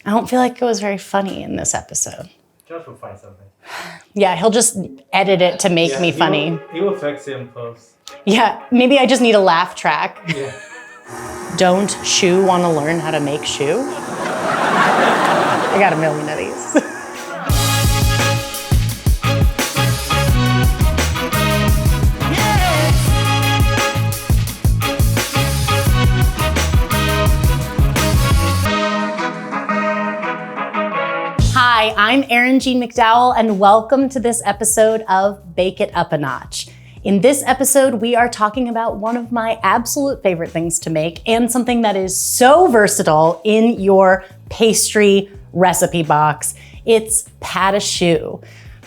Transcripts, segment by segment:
I don't feel like it was very funny in this episode. Josh will find something. Yeah, he'll just edit it to make me funny. He will fix it in post. Yeah, maybe I just need a laugh track. Yeah. Don't Choux want to learn how to make Choux? I got a million of these. Hi, I'm Erin McDowell, and welcome to this episode of Bake It Up a Notch. In this episode, we are talking about one of my absolute favorite things to make and something that is so versatile in your pastry recipe box. It's pâte à choux.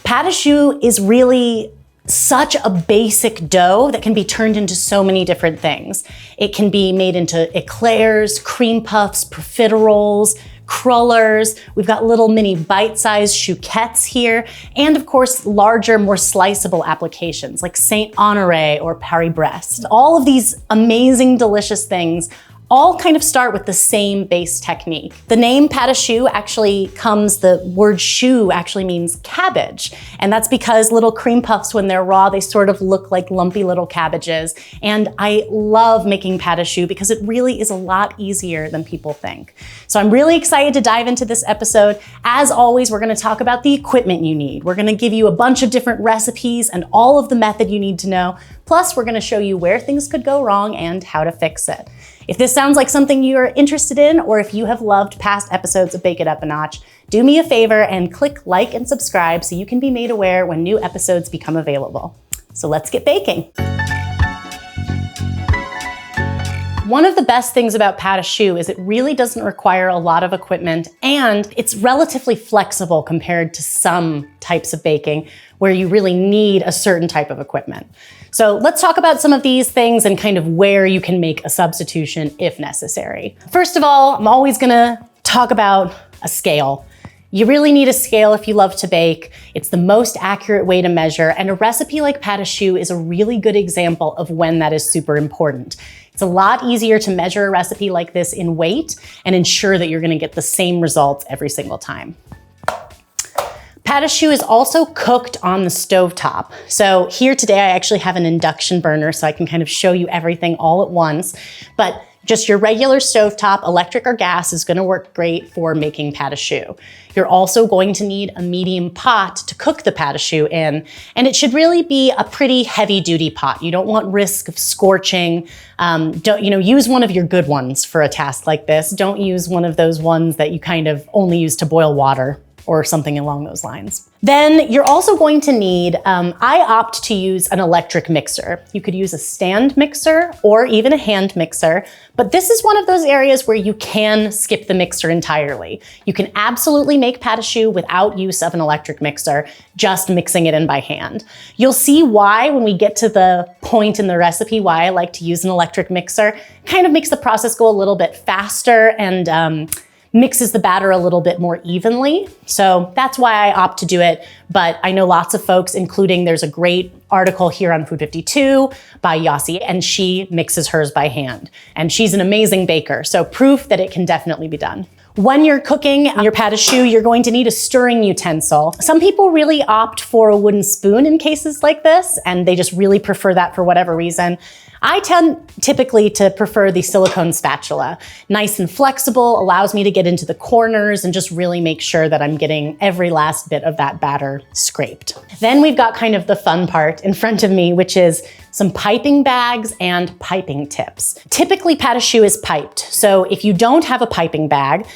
Pâte à choux is really such a basic dough that can be turned into so many different things. It can be made into eclairs, cream puffs, profiteroles, crullers. We've got little mini bite-sized chouquettes here, and of course, larger, more sliceable applications like Saint Honoré or Paris-Brest. All of these amazing, delicious things all kind of start with the same base technique. The name pâte à choux actually the word choux actually means cabbage. And that's because little cream puffs, when they're raw, they sort of look like lumpy little cabbages. And I love making pâte à choux because it really is a lot easier than people think. So I'm really excited to dive into this episode. As always, we're gonna talk about the equipment you need. We're gonna give you a bunch of different recipes and all of the method you need to know. Plus, we're gonna show you where things could go wrong and how to fix it. If this sounds like something you're interested in, or if you have loved past episodes of Bake It Up a Notch, do me a favor and click like and subscribe so you can be made aware when new episodes become available. So let's get baking. One of the best things about pâte à choux is it really doesn't require a lot of equipment, and it's relatively flexible compared to some types of baking where you really need a certain type of equipment. So let's talk about some of these things and kind of where you can make a substitution if necessary. First of all, I'm always gonna talk about a scale. You really need a scale if you love to bake. It's the most accurate way to measure, and a recipe like pâte à choux is a really good example of when that is super important. It's a lot easier to measure a recipe like this in weight and ensure that you're gonna get the same results every single time. Pâte à choux is also cooked on the stovetop. So here today, I actually have an induction burner so I can kind of show you everything all at once. But just your regular stovetop, electric or gas, is gonna work great for making pâte à choux. You're also going to need a medium pot to cook the pâte à choux in, and it should really be a pretty heavy duty pot. You don't want risk of scorching. Use one of your good ones for a task like this. Don't use one of those ones that you kind of only use to boil water or something along those lines. Then you're also going to need, I opt to use an electric mixer. You could use a stand mixer or even a hand mixer, but this is one of those areas where you can skip the mixer entirely. You can absolutely make pâte à choux without use of an electric mixer, just mixing it in by hand. You'll see why when we get to the point in the recipe why I like to use an electric mixer. It kind of makes the process go a little bit faster and mixes the batter a little bit more evenly. So that's why I opt to do it. But I know lots of folks, including there's a great article here on Food 52 by Yossi, and she mixes hers by hand. And she's an amazing baker, so proof that it can definitely be done. When you're cooking your pâte à choux, you're going to need a stirring utensil. Some people really opt for a wooden spoon in cases like this, and they just really prefer that for whatever reason. I tend typically to prefer the silicone spatula. Nice and flexible, allows me to get into the corners and just really make sure that I'm getting every last bit of that batter scraped. Then we've got kind of the fun part in front of me, which is some piping bags and piping tips. Typically pâte à choux is piped. So if you don't have a piping bag,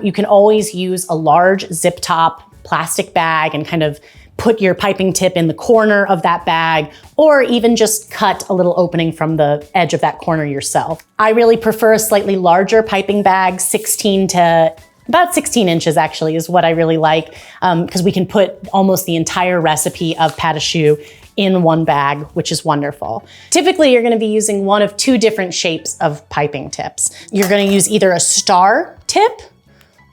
you can always use a large zip top plastic bag and kind of put your piping tip in the corner of that bag, or even just cut a little opening from the edge of that corner yourself. I really prefer a slightly larger piping bag, about 16 inches actually is what I really like, because we can put almost the entire recipe of pâte à choux in one bag, which is wonderful. Typically, you're gonna be using one of two different shapes of piping tips. You're gonna use either a star tip,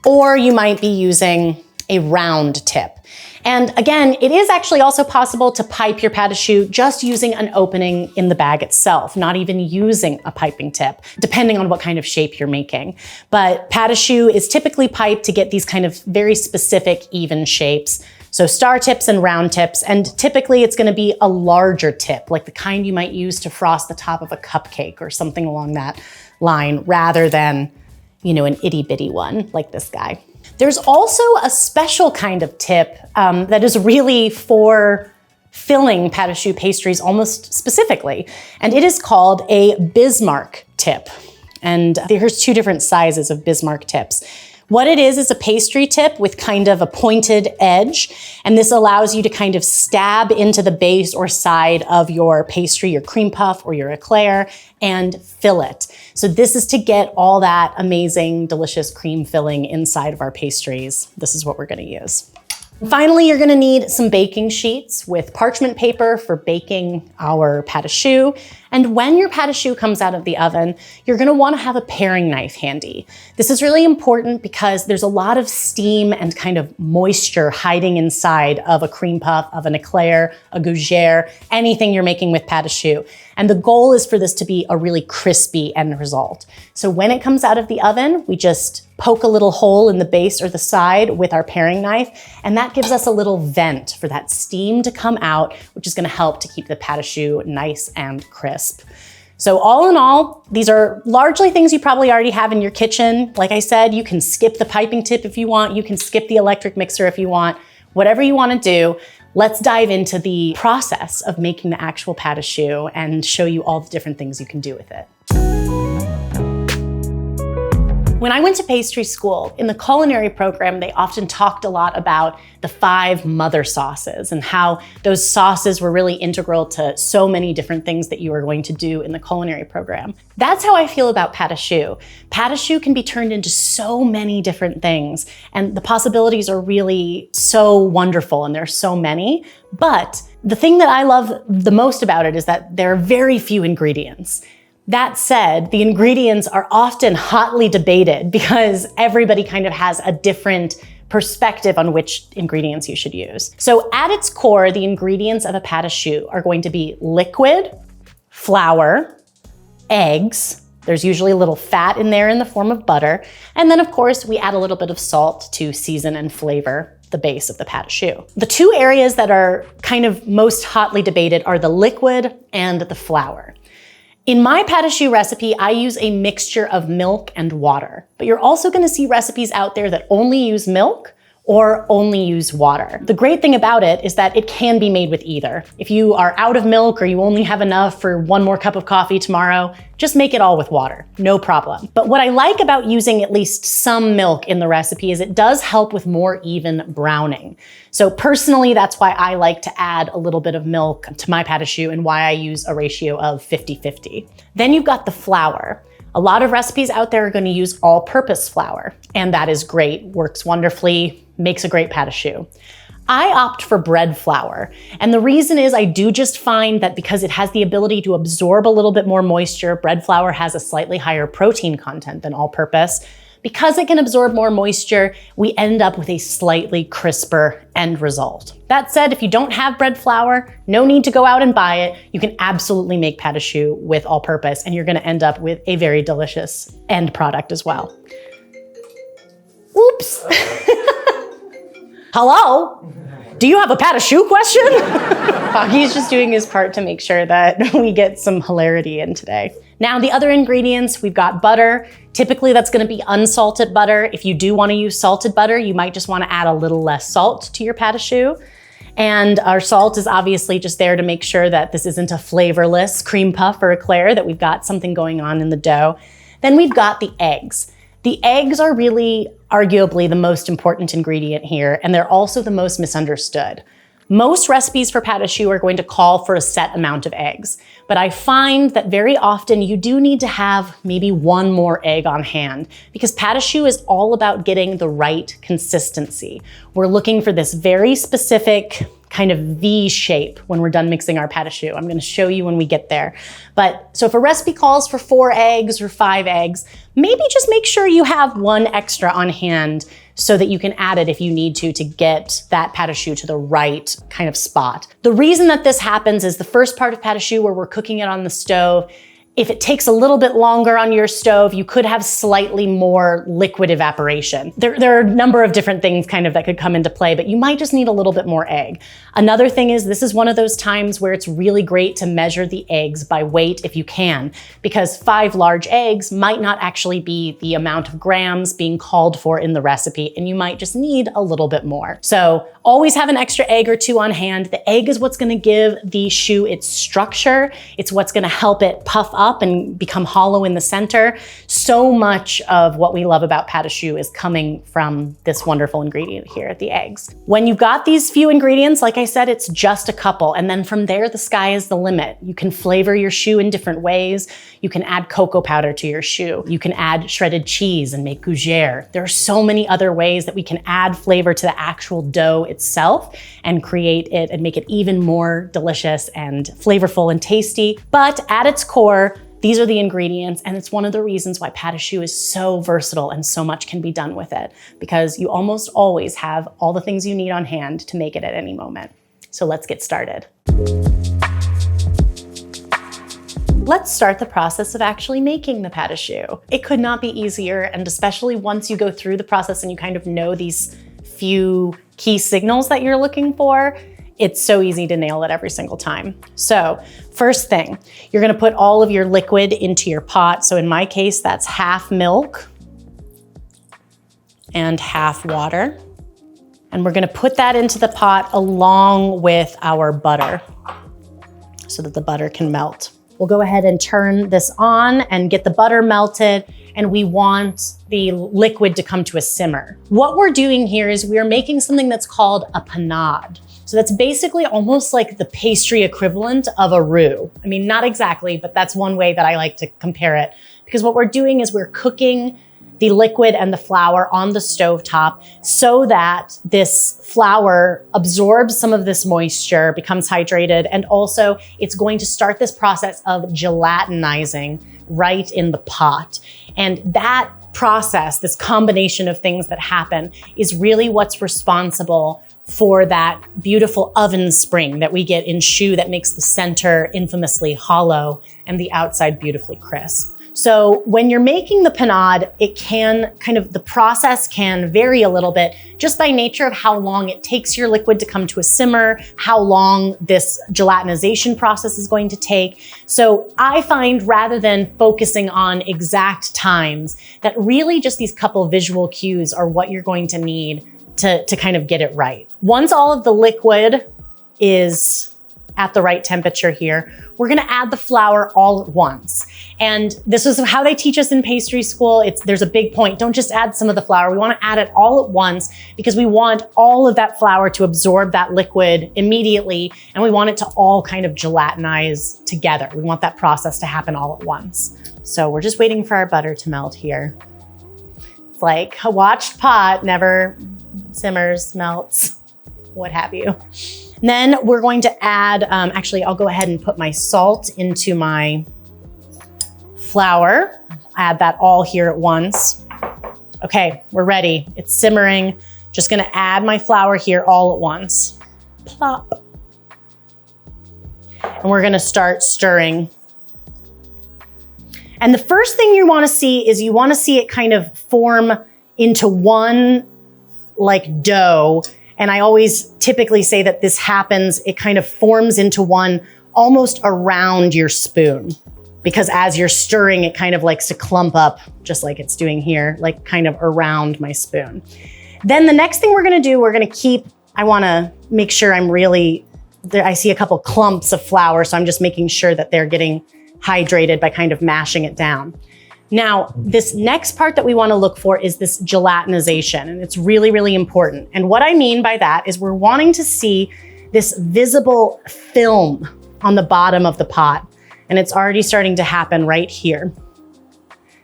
or you might be using a round tip. And again, it is actually also possible to pipe your pâte à choux just using an opening in the bag itself, not even using a piping tip, depending on what kind of shape you're making. But pâte à choux is typically piped to get these kind of very specific even shapes. So star tips and round tips, and typically it's gonna be a larger tip, like the kind you might use to frost the top of a cupcake or something along that line, rather than, you know, an itty bitty one like this guy. There's also a special kind of tip that is really for filling pâte à choux pastries almost specifically, and it is called a Bismarck tip. And there's two different sizes of Bismarck tips. What it is a pastry tip with kind of a pointed edge, and this allows you to kind of stab into the base or side of your pastry, your cream puff or your eclair, and fill it. So this is to get all that amazing, delicious cream filling inside of our pastries. This is what we're gonna use. Finally, you're gonna need some baking sheets with parchment paper for baking our pâte à choux. And when your pâte à choux comes out of the oven, you're gonna wanna have a paring knife handy. This is really important because there's a lot of steam and kind of moisture hiding inside of a cream puff, of an eclair, a gougere, anything you're making with pâte à choux. And the goal is for this to be a really crispy end result. So when it comes out of the oven, we just poke a little hole in the base or the side with our paring knife, and that gives us a little vent for that steam to come out, which is gonna help to keep the pâte à choux nice and crisp. So all in all, these are largely things you probably already have in your kitchen. Like I said, you can skip the piping tip if you want, you can skip the electric mixer if you want, whatever you wanna do. Let's dive into the process of making the actual pâte à choux and show you all the different things you can do with it. When I went to pastry school, in the culinary program, they often talked a lot about the 5 mother sauces and how those sauces were really integral to so many different things that you were going to do in the culinary program. That's how I feel about pâte à choux. Pâte à choux can be turned into so many different things, and the possibilities are really so wonderful, and there's so many. But the thing that I love the most about it is that there are very few ingredients. That said, the ingredients are often hotly debated because everybody kind of has a different perspective on which ingredients you should use. So at its core, the ingredients of a pâte à choux are going to be liquid, flour, eggs. There's usually a little fat in there in the form of butter. And then of course, we add a little bit of salt to season and flavor the base of the pâte à choux. The two areas that are kind of most hotly debated are the liquid and the flour. In my pâte à choux recipe, I use a mixture of milk and water, but you're also gonna see recipes out there that only use milk or only use water. The great thing about it is that it can be made with either. If you are out of milk or you only have enough for one more cup of coffee tomorrow, just make it all with water, no problem. But what I like about using at least some milk in the recipe is it does help with more even browning. So personally, that's why I like to add a little bit of milk to my pâte à choux and why I use a ratio of 50-50. Then you've got the flour. A lot of recipes out there are going to use all-purpose flour, and that is great, works wonderfully, makes a great pâte à choux. I opt for bread flour, and the reason is I do just find that because it has the ability to absorb a little bit more moisture, bread flour has a slightly higher protein content than all-purpose. Because it can absorb more moisture, we end up with a slightly crisper end result. That said, if you don't have bread flour, no need to go out and buy it. You can absolutely make pâte à choux with all-purpose, and you're gonna end up with a very delicious end product as well. Oops. Hello? Do you have a pâte à choux question? Foggy's just doing his part to make sure that we get some hilarity in today. Now, the other ingredients, we've got butter. Typically, that's gonna be unsalted butter. If you do wanna use salted butter, you might just wanna add a little less salt to your pâte à choux. And our salt is obviously just there to make sure that this isn't a flavorless cream puff or eclair, that we've got something going on in the dough. Then we've got the eggs. The eggs are really arguably the most important ingredient here, and they're also the most misunderstood. Most recipes for pâte à choux are going to call for a set amount of eggs, but I find that very often you do need to have maybe one more egg on hand because pâte à choux is all about getting the right consistency. We're looking for this very specific kind of V shape when we're done mixing our pâte à choux. I'm gonna show you when we get there. But so if a recipe calls for 4 eggs or 5 eggs, maybe just make sure you have 1 extra on hand so that you can add it if you need to get that pâte à choux to the right kind of spot. The reason that this happens is the first part of pâte à choux where we're cooking it on the stove, if it takes a little bit longer on your stove, you could have slightly more liquid evaporation. There are a number of different things kind of that could come into play, but you might just need a little bit more egg. Another thing is this is one of those times where it's really great to measure the eggs by weight if you can, because 5 large eggs might not actually be the amount of grams being called for in the recipe, and you might just need a little bit more. So always have an extra egg or 2 on hand. The egg is what's gonna give the choux its structure. It's what's gonna help it puff up and become hollow in the center. So much of what we love about pâte à choux is coming from this wonderful ingredient here, the eggs. When you've got these few ingredients, like I said, it's just a couple. And then from there, the sky is the limit. You can flavor your choux in different ways. You can add cocoa powder to your choux. You can add shredded cheese and make gougere. There are so many other ways that we can add flavor to the actual dough itself and create it and make it even more delicious and flavorful and tasty. But at its core, these are the ingredients, and it's one of the reasons why pâte à choux is so versatile and so much can be done with it, because you almost always have all the things you need on hand to make it at any moment. So let's get started. Let's start the process of actually making the pâte à choux. It could not be easier, and especially once you go through the process and you kind of know these few key signals that you're looking for, it's so easy to nail it every single time. So first thing, you're gonna put all of your liquid into your pot. So in my case, that's half milk and half water. And we're gonna put that into the pot along with our butter so that the butter can melt. We'll go ahead and turn this on and get the butter melted, and we want the liquid to come to a simmer. What we're doing here is we're making something that's called a panade. So that's basically almost like the pastry equivalent of a roux. I mean, not exactly, but that's one way that I like to compare it. Because what we're doing is we're cooking the liquid and the flour on the stovetop so that this flour absorbs some of this moisture, becomes hydrated, and also it's going to start this process of gelatinizing right in the pot. And that process, this combination of things that happen, is really what's responsible for that beautiful oven spring that we get in choux that makes the center infamously hollow and the outside beautifully crisp. So when you're making the panade, the process can vary a little bit just by nature of how long it takes your liquid to come to a simmer, how long this gelatinization process is going to take. So I find, rather than focusing on exact times, that really just these couple visual cues are what you're going to need to kind of get it right. Once all of the liquid is at the right temperature here, we're gonna add the flour all at once. And this is how they teach us in pastry school. There's a big point. Don't just add some of the flour. We wanna add it all at once because we want all of that flour to absorb that liquid immediately, and we want it to all kind of gelatinize together. We want that process to happen all at once. So we're just waiting for our butter to melt here. It's like a watched pot never simmers, melts, what have you. And then we're going to add, actually, I'll go ahead and put my salt into my flour. Add that all here at once. Okay, we're ready. It's simmering. Just gonna add my flour here all at once. Plop. And we're gonna start stirring. And the first thing you wanna see is you wanna see it kind of form into one like dough. And I always typically say that this happens, it kind of forms into one almost around your spoon, because as you're stirring, it kind of likes to clump up just like it's doing here, like kind of around my spoon. Then the next thing we're gonna do, I wanna make sure I see a couple clumps of flour, so I'm just making sure that they're getting hydrated by kind of mashing it down. Now, this next part that we want to look for is this gelatinization, and it's really, really important. And what I mean by that is we're wanting to see this visible film on the bottom of the pot, and it's already starting to happen right here.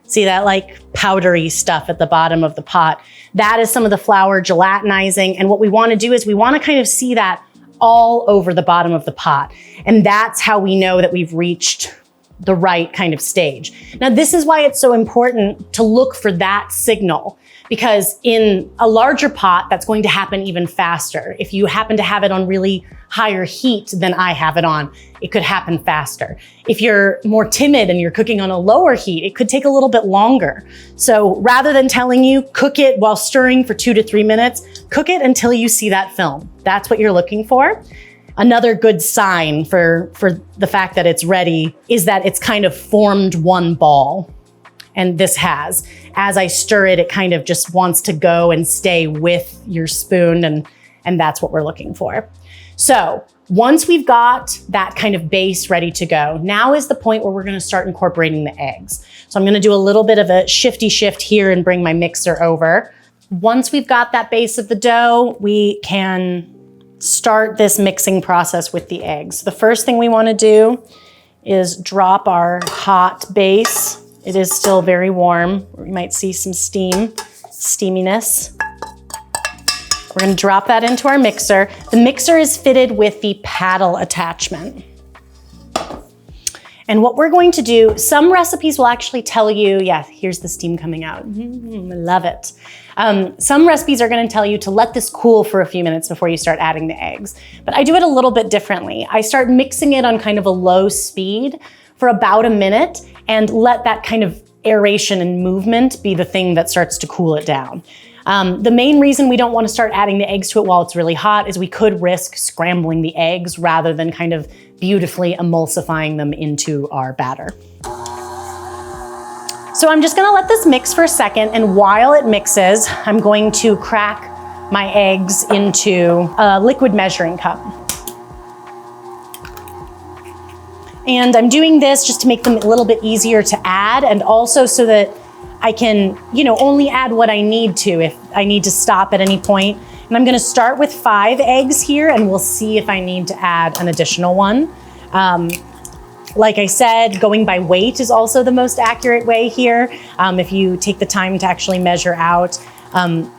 See that like powdery stuff at the bottom of the pot? That is some of the flour gelatinizing, and what we want to do is we want to kind of see that all over the bottom of the pot. And that's how we know that we've reached the right kind of stage. Now, this is why it's so important to look for that signal, because in a larger pot, that's going to happen even faster. If you happen to have it on really higher heat than I have it on, it could happen faster. If you're more timid and you're cooking on a lower heat, it could take a little bit longer. So rather than telling you, cook it while stirring for 2 to 3 minutes, cook it until you see that film. That's what you're looking for. Another good sign for the fact that it's ready is that it's kind of formed one ball. And this has. As I stir it, it kind of just wants to go and stay with your spoon, and that's what we're looking for. So once we've got that kind of base ready to go, now is the point where we're gonna start incorporating the eggs. So I'm gonna do a little bit of a shifty shift here and bring my mixer over. Once we've got that base of the dough, we can start this mixing process with the eggs. The first thing we wanna do is drop our hot base. It is still very warm. We might see some steaminess. We're gonna drop that into our mixer. The mixer is fitted with the paddle attachment. And what we're going to do, some recipes will actually tell you, yeah, here's the steam coming out. I love it. Some recipes are gonna tell you to let this cool for a few minutes before you start adding the eggs. But I do it a little bit differently. I start mixing it on kind of a low speed for about a minute and let that kind of aeration and movement be the thing that starts to cool it down. The main reason we don't want to start adding the eggs to it while it's really hot is we could risk scrambling the eggs rather than kind of beautifully emulsifying them into our batter. So I'm just gonna let this mix for a second, and while it mixes, I'm going to crack my eggs into a liquid measuring cup. And I'm doing this just to make them a little bit easier to add, and also so that I can, only add what I need to if I need to stop at any point. And I'm gonna start with 5 eggs here, and we'll see if I need to add an additional one. Like I said, going by weight is also the most accurate way here. If you take the time to actually measure out.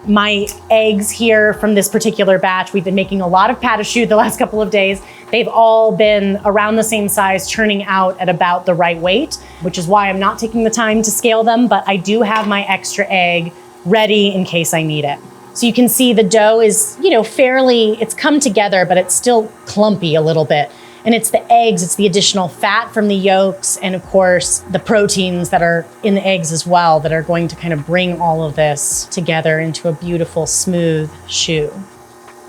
My eggs here from this particular batch, we've been making a lot of pâte à choux the last couple of days. They've all been around the same size, churning out at about the right weight, which is why I'm not taking the time to scale them, but I do have my extra egg ready in case I need it. So you can see the dough is, it's come together, but it's still clumpy a little bit. And it's the eggs, it's the additional fat from the yolks, and of course, the proteins that are in the eggs as well that are going to kind of bring all of this together into a beautiful, smooth choux.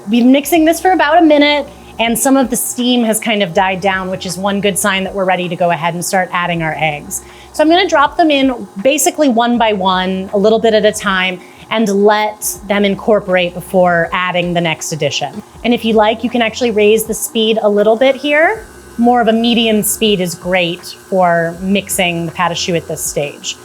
We've been mixing this for about a minute, and some of the steam has kind of died down, which is one good sign that we're ready to go ahead and start adding our eggs. So I'm gonna drop them in basically one by one, a little bit at a time, and let them incorporate before adding the next addition. And if you like, you can actually raise the speed a little bit here. More of a medium speed is great for mixing the pâte à choux at this stage.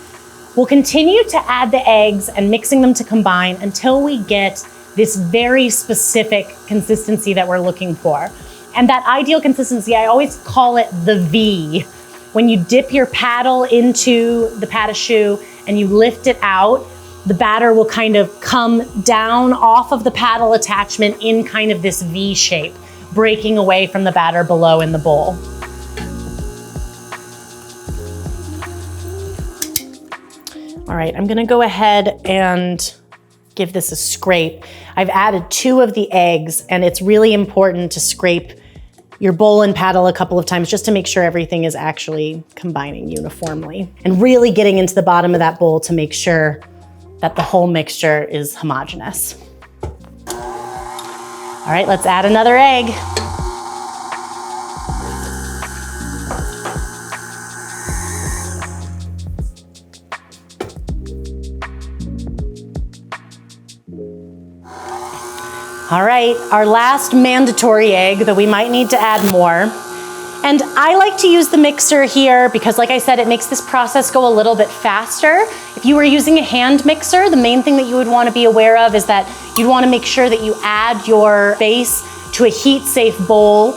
We'll continue to add the eggs and mixing them to combine until we get this very specific consistency that we're looking for. And that ideal consistency, I always call it the V. When you dip your paddle into the pâte à choux and you lift it out, the batter will kind of come down off of the paddle attachment in kind of this V shape, breaking away from the batter below in the bowl. All right, I'm gonna go ahead and give this a scrape. I've added 2 of the eggs, and it's really important to scrape your bowl and paddle a couple of times just to make sure everything is actually combining uniformly and really getting into the bottom of that bowl to make sure that the whole mixture is homogeneous. All right, let's add another egg. All right, our last mandatory egg, though we might need to add more. And I like to use the mixer here because, like I said, it makes this process go a little bit faster. If you were using a hand mixer, the main thing that you would want to be aware of is that you'd want to make sure that you add your base to a heat-safe bowl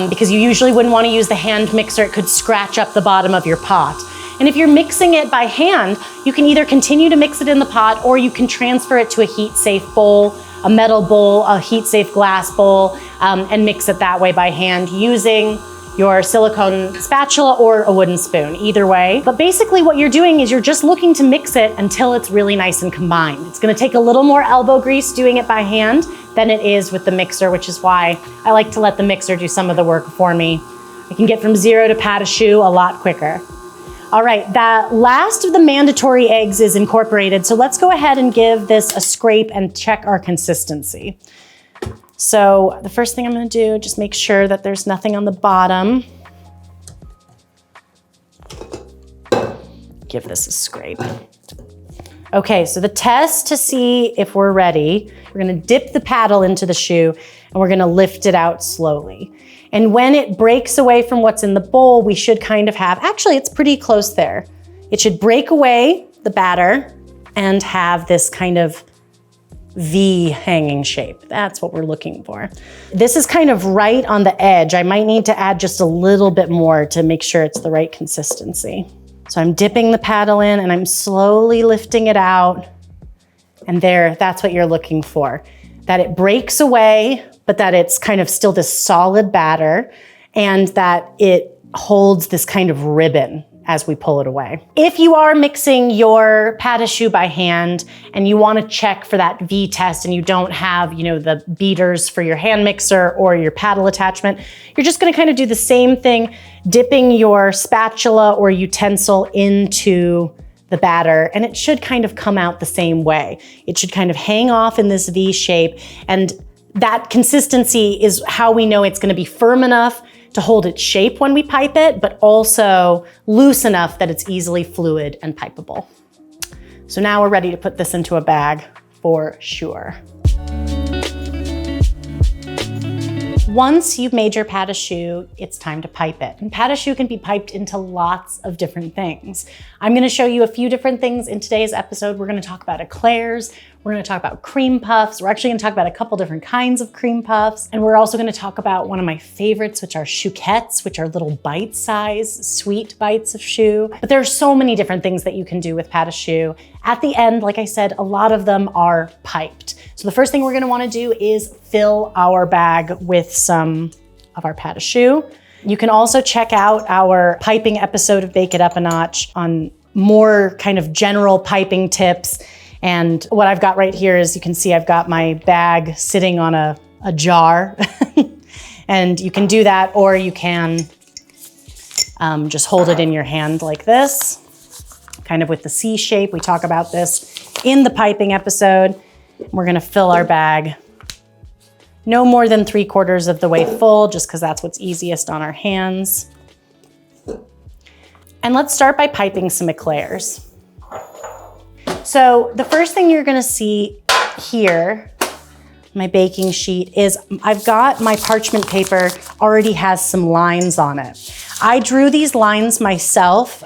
because you usually wouldn't want to use the hand mixer. It could scratch up the bottom of your pot. And if you're mixing it by hand, you can either continue to mix it in the pot or you can transfer it to a heat-safe bowl a metal bowl, a heat-safe glass bowl, and mix it that way by hand using your silicone spatula or a wooden spoon, either way. But basically what you're doing is you're just looking to mix it until it's really nice and combined. It's gonna take a little more elbow grease doing it by hand than it is with the mixer, which is why I like to let the mixer do some of the work for me. I can get from 0 to pat a choux a lot quicker. All right, the last of the mandatory eggs is incorporated, so let's go ahead and give this a scrape and check our consistency. So the first thing I'm gonna do, just make sure that there's nothing on the bottom. Give this a scrape. Okay, so the test to see if we're ready, we're gonna dip the paddle into the choux and we're gonna lift it out slowly. And when it breaks away from what's in the bowl, we should kind of have, actually it's pretty close there. It should break away the batter and have this kind of V hanging shape. That's what we're looking for. This is kind of right on the edge. I might need to add just a little bit more to make sure it's the right consistency. So I'm dipping the paddle in and I'm slowly lifting it out. And there, that's what you're looking for. That it breaks away, but that it's kind of still this solid batter and that it holds this kind of ribbon as we pull it away. If you are mixing your pâte à choux by hand and you want to check for that V test and you don't have, the beaters for your hand mixer or your paddle attachment, you're just going to kind of do the same thing, dipping your spatula or utensil into the batter, and it should kind of come out the same way. It should kind of hang off in this V shape, and that consistency is how we know it's going to be firm enough to hold its shape when we pipe it, but also loose enough that it's easily fluid and pipeable. So now we're ready to put this into a bag for sure. Once you've made your pâte à choux, it's time to pipe it. And pâte à choux can be piped into lots of different things. I'm gonna show you a few different things in today's episode. We're gonna talk about eclairs, we're gonna talk about cream puffs, we're actually gonna talk about a couple different kinds of cream puffs, and we're also gonna talk about one of my favorites, which are chouquettes, which are little bite-sized, sweet bites of choux. But there are so many different things that you can do with pâte à choux. At the end, like I said, a lot of them are piped. So the first thing we're gonna wanna do is fill our bag with some of our pâte à choux. You can also check out our piping episode of Bake It Up a Notch on more kind of general piping tips. And what I've got right here is, you can see I've got my bag sitting on a jar. And you can do that, or you can just hold it in your hand like this, kind of with the C shape. We talk about this in the piping episode. We're gonna fill our bag no more than 3/4 of the way full, just because that's what's easiest on our hands. And let's start by piping some eclairs. So the first thing you're gonna see here, my baking sheet, is I've got my parchment paper already has some lines on it. I drew these lines myself,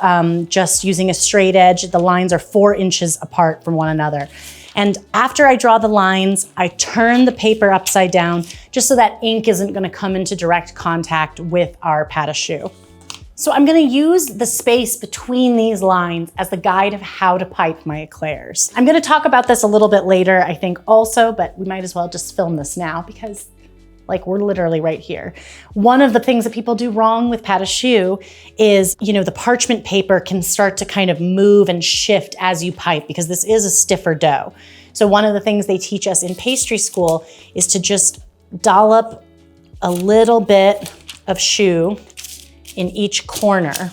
just using a straight edge. The lines are 4 inches apart from one another. And after I draw the lines, I turn the paper upside down just so that ink isn't gonna come into direct contact with our pâte à choux. So I'm gonna use the space between these lines as the guide of how to pipe my eclairs. I'm gonna talk about this a little bit later, I think also, but we might as well just film this now because we're literally right here. One of the things that people do wrong with pâte à choux is, the parchment paper can start to kind of move and shift as you pipe because this is a stiffer dough. So one of the things they teach us in pastry school is to just dollop a little bit of choux in each corner.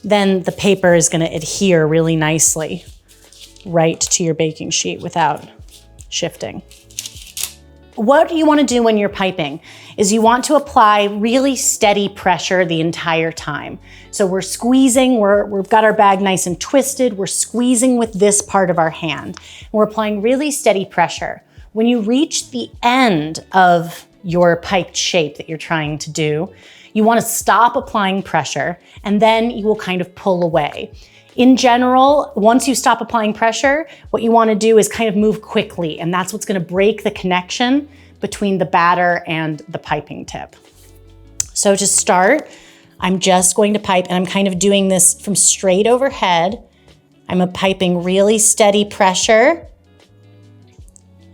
Then the paper is gonna adhere really nicely right to your baking sheet without shifting. What you want to do when you're piping is you want to apply really steady pressure the entire time. So we're squeezing, we've got our bag nice and twisted, we're squeezing with this part of our hand. And we're applying really steady pressure. When you reach the end of your piped shape that you're trying to do, you want to stop applying pressure and then you will kind of pull away. In general, once you stop applying pressure, what you want to do is kind of move quickly, and that's what's going to break the connection between the batter and the piping tip. So to start, I'm just going to pipe, and I'm kind of doing this from straight overhead. I'm piping really steady pressure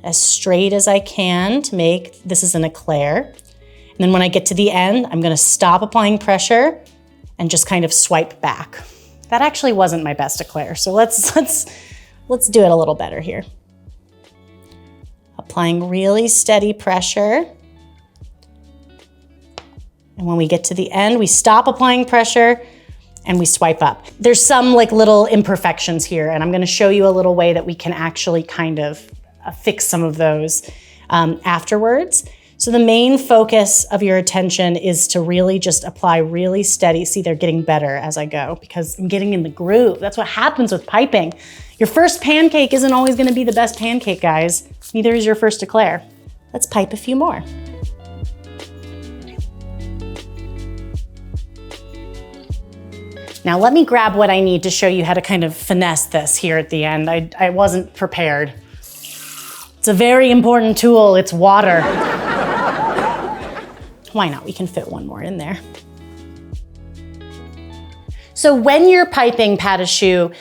as straight as I can to make, this is an eclair. And then when I get to the end, I'm gonna stop applying pressure and just kind of swipe back. That actually wasn't my best eclair, so let's do it a little better here. Applying really steady pressure. And when we get to the end, we stop applying pressure and we swipe up. There's some like little imperfections here, and I'm gonna show you a little way that we can actually kind of fix some of those afterwards. So the main focus of your attention is to really just apply really steady. See, they're getting better as I go because I'm getting in the groove. That's what happens with piping. Your first pancake isn't always gonna be the best pancake, guys. Neither is your first eclair. Let's pipe a few more. Now let me grab what I need to show you how to kind of finesse this here at the end. I wasn't prepared. It's a very important tool, it's water. Why not? We can fit one more in there. So when you're piping pâte à choux,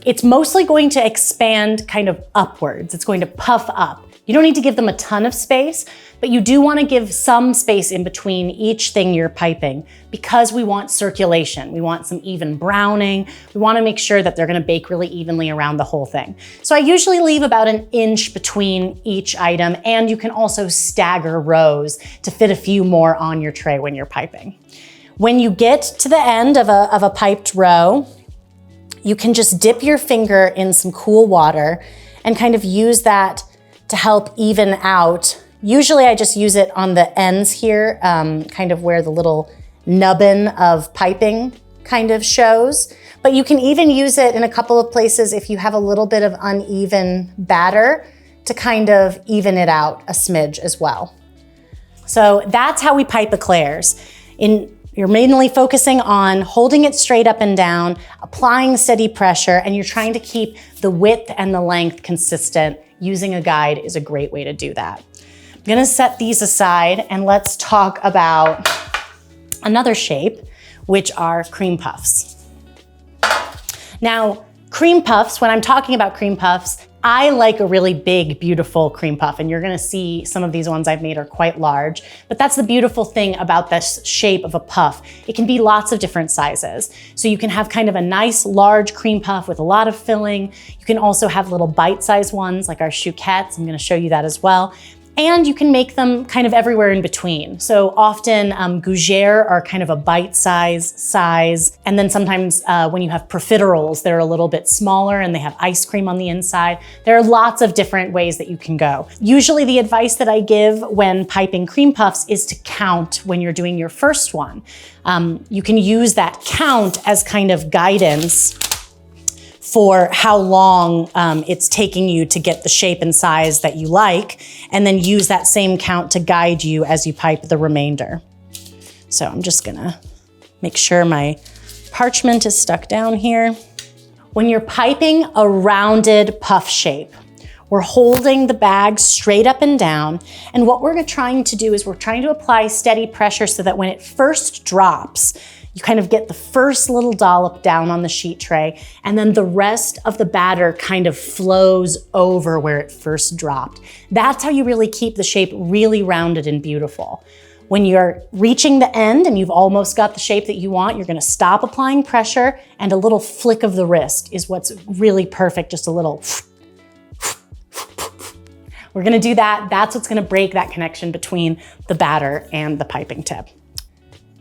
it's mostly going to expand kind of upwards. It's going to puff up. You don't need to give them a ton of space, but you do want to give some space in between each thing you're piping because we want circulation. We want some even browning. We want to make sure that they're going to bake really evenly around the whole thing. So I usually leave about an inch between each item, and you can also stagger rows to fit a few more on your tray when you're piping. When you get to the end of a piped row, you can just dip your finger in some cool water and kind of use that to help even out. Usually I just use it on the ends here, kind of where the little nubbin of piping kind of shows. But you can even use it in a couple of places if you have a little bit of uneven batter to kind of even it out a smidge as well. So that's how we pipe eclairs. You're mainly focusing on holding it straight up and down, applying steady pressure, and you're trying to keep the width and the length consistent. Using a guide is a great way to do that. I'm gonna set these aside and let's talk about another shape, which are cream puffs. Now, cream puffs, when I'm talking about cream puffs, I like a really big, beautiful cream puff, and you're gonna see some of these ones I've made are quite large, but that's the beautiful thing about this shape of a puff. It can be lots of different sizes. So you can have kind of a nice, large cream puff with a lot of filling. You can also have little bite-sized ones like our chouquettes. I'm gonna show you that as well. And you can make them kind of everywhere in between. So often gougères are kind of a bite-size. And then sometimes when you have profiteroles, they're a little bit smaller and they have ice cream on the inside. There are lots of different ways that you can go. Usually the advice that I give when piping cream puffs is to count when you're doing your first one. You can use that count as kind of guidance for how long it's taking you to get the shape and size that you like, and then use that same count to guide you as you pipe the remainder. So I'm just gonna make sure my parchment is stuck down here. When you're piping a rounded puff shape, we're holding the bag straight up and down, and what we're trying to do is we're trying to apply steady pressure so that when it first drops, you kind of get the first little dollop down on the sheet tray, and then the rest of the batter kind of flows over where it first dropped. That's how you really keep the shape really rounded and beautiful. When you're reaching the end and you've almost got the shape that you want, you're gonna stop applying pressure, and a little flick of the wrist is what's really perfect, just a little. We're gonna do that. That's what's gonna break that connection between the batter and the piping tip.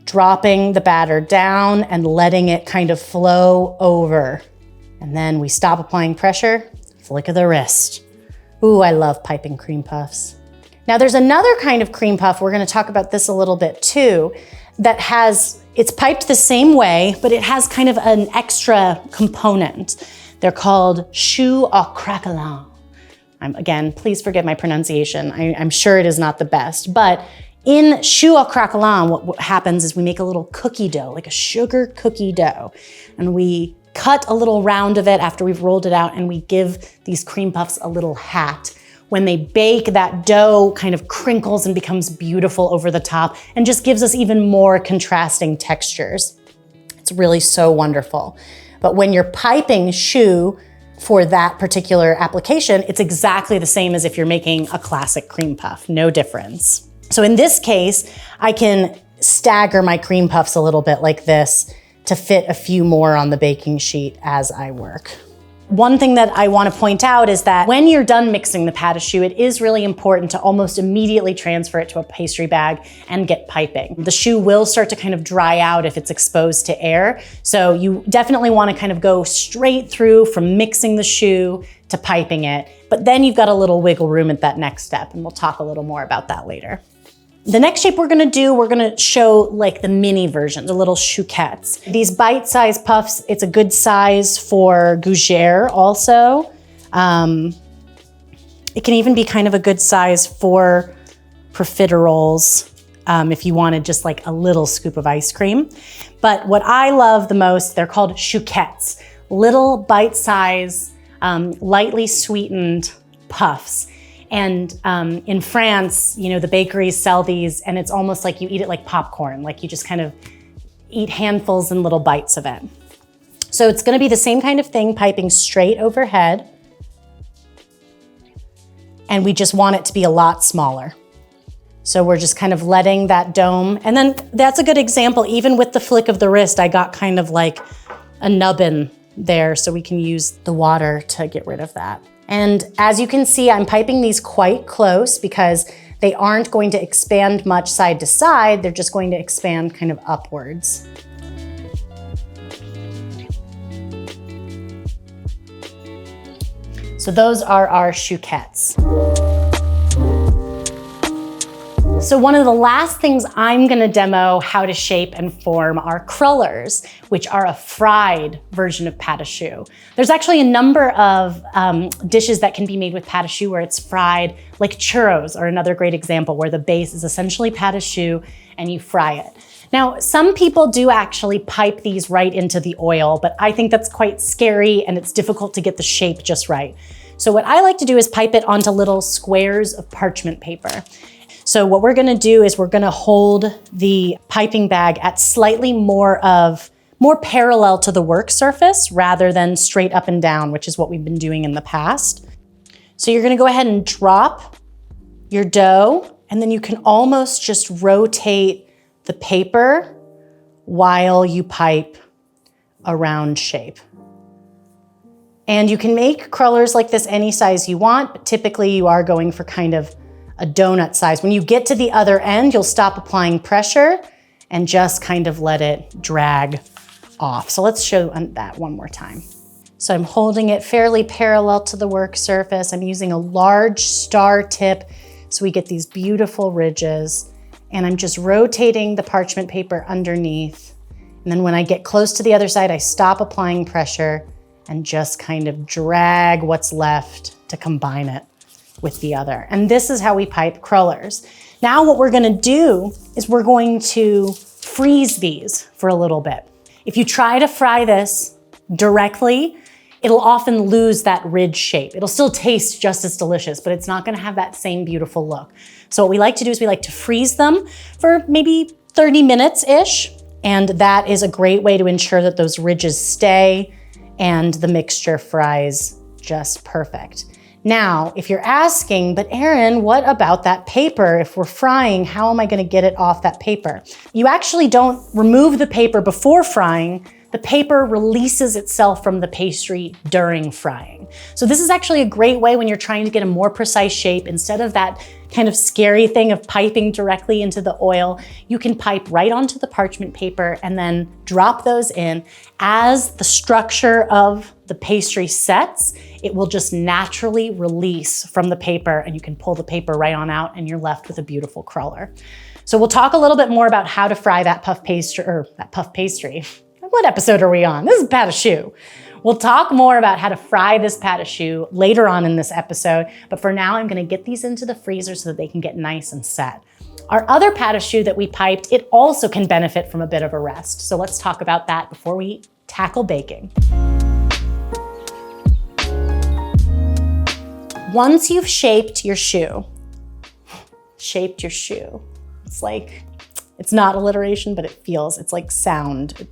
Dropping the batter down and letting it kind of flow over. And then we stop applying pressure, flick of the wrist. Ooh, I love piping cream puffs. Now there's another kind of cream puff, we're gonna talk about this a little bit too, that it's piped the same way, but it has kind of an extra component. They're called choux au craquelin. Again, please forgive my pronunciation. I'm sure it is not the best, but in choux au craquelin, what happens is we make a little cookie dough, like a sugar cookie dough, and we cut a little round of it after we've rolled it out, and we give these cream puffs a little hat. When they bake, that dough kind of crinkles and becomes beautiful over the top and just gives us even more contrasting textures. It's really so wonderful. But when you're piping choux, for that particular application, it's exactly the same as if you're making a classic cream puff, no difference. So in this case, I can stagger my cream puffs a little bit like this to fit a few more on the baking sheet as I work. One thing that I want to point out is that when you're done mixing the pâte à choux, it is really important to almost immediately transfer it to a pastry bag and get piping. The choux will start to kind of dry out if it's exposed to air. So you definitely want to kind of go straight through from mixing the choux to piping it. But then you've got a little wiggle room at that next step, and we'll talk a little more about that later. The next shape we're gonna show like the mini version, the little chouquettes. These bite-sized puffs, it's a good size for gougere also. It can even be kind of a good size for profiteroles if you wanted just like a little scoop of ice cream. But what I love the most, they're called chouquettes, little bite-sized, lightly sweetened puffs. And in France, you know, the bakeries sell these and it's almost like you eat it like popcorn, like you just kind of eat handfuls and little bites of it. So it's gonna be the same kind of thing, piping straight overhead. And we just want it to be a lot smaller. So we're just kind of letting that dome, and then that's a good example, even with the flick of the wrist, I got kind of like a nubbin there, so we can use the water to get rid of that. And as you can see, I'm piping these quite close because they aren't going to expand much side to side, they're just going to expand kind of upwards. So those are our chouquettes. So one of the last things I'm gonna demo how to shape and form are crullers, which are a fried version of pâte à choux. There's actually a number of dishes that can be made with pâte à choux where it's fried, like churros are another great example where the base is essentially pâte à choux and you fry it. Now, some people do actually pipe these right into the oil, but I think that's quite scary and it's difficult to get the shape just right. So what I like to do is pipe it onto little squares of parchment paper. So what we're gonna do is we're gonna hold the piping bag at slightly more parallel to the work surface rather than straight up and down, which is what we've been doing in the past. So you're gonna go ahead and drop your dough, and then you can almost just rotate the paper while you pipe a round shape. And you can make crullers like this any size you want, but typically you are going for kind of a donut size. When you get to the other end, you'll stop applying pressure and just kind of let it drag off. So let's show that one more time. So I'm holding it fairly parallel to the work surface. I'm using a large star tip so we get these beautiful ridges. And I'm just rotating the parchment paper underneath. And then when I get close to the other side, I stop applying pressure and just kind of drag what's left to combine it with the other. And this is how we pipe crullers. Now what we're gonna do is we're going to freeze these for a little bit. If you try to fry this directly, it'll often lose that ridge shape. It'll still taste just as delicious, but it's not gonna have that same beautiful look. So what we like to do is we like to freeze them for maybe 30 minutes-ish, and that is a great way to ensure that those ridges stay and the mixture fries just perfect. Now, if you're asking, but Erin, what about that paper? If we're frying, how am I gonna get it off that paper? You actually don't remove the paper before frying. The paper releases itself from the pastry during frying. So this is actually a great way when you're trying to get a more precise shape. Instead of that kind of scary thing of piping directly into the oil, you can pipe right onto the parchment paper and then drop those in. As the structure of the pastry sets, it will just naturally release from the paper and you can pull the paper right on out and you're left with a beautiful cruller. So we'll talk a little bit more about how to fry that puff pastry. What episode are we on? This is pâte à choux. We'll talk more about how to fry this pâte à choux later on in this episode, but for now I'm gonna get these into the freezer so that they can get nice and set. Our other pâte à choux that we piped, it also can benefit from a bit of a rest. So let's talk about that before we tackle baking. Once you've shaped your choux, it's like, it's not alliteration, but it feels, it's like sound.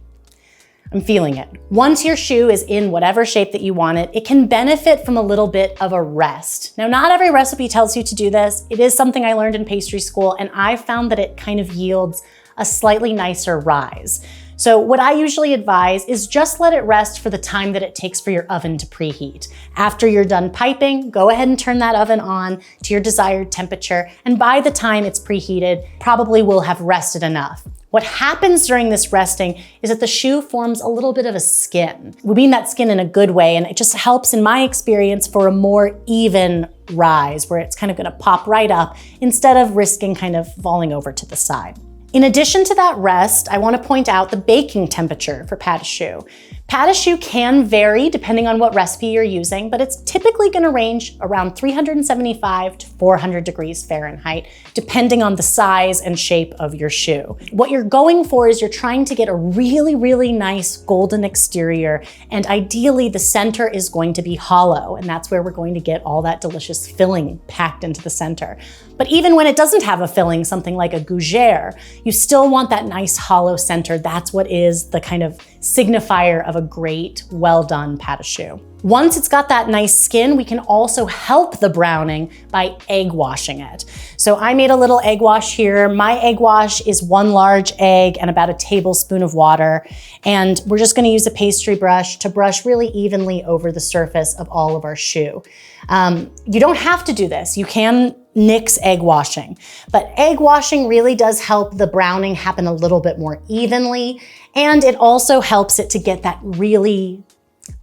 I'm feeling it. Once your choux is in whatever shape that you want it, it can benefit from a little bit of a rest. Now, not every recipe tells you to do this. It is something I learned in pastry school, and I found that it kind of yields a slightly nicer rise. So what I usually advise is just let it rest for the time that it takes for your oven to preheat. After you're done piping, go ahead and turn that oven on to your desired temperature, and by the time it's preheated, probably will have rested enough. What happens during this resting is that the choux forms a little bit of a skin. We mean that skin in a good way, and it just helps, in my experience, for a more even rise, where it's kind of gonna pop right up instead of risking kind of falling over to the side. In addition to that rest, I want to point out the baking temperature for pâte à choux. Pâte à choux can vary depending on what recipe you're using, but it's typically going to range around 375 to 400 degrees Fahrenheit, depending on the size and shape of your choux. What you're going for is you're trying to get a really, really nice golden exterior, and ideally the center is going to be hollow, and that's where we're going to get all that delicious filling packed into the center. But even when it doesn't have a filling, something like a gougère, you still want that nice hollow center. That's what is the kind of signifier of a great, well-done pâte à choux. Once it's got that nice skin, we can also help the browning by egg washing it. So I made a little egg wash here. My egg wash is 1 large egg and about a tablespoon of water. And we're just gonna use a pastry brush to brush really evenly over the surface of all of our choux. You don't have to do this. You can nix egg washing, but egg washing really does help the browning happen a little bit more evenly, and it also helps it to get that really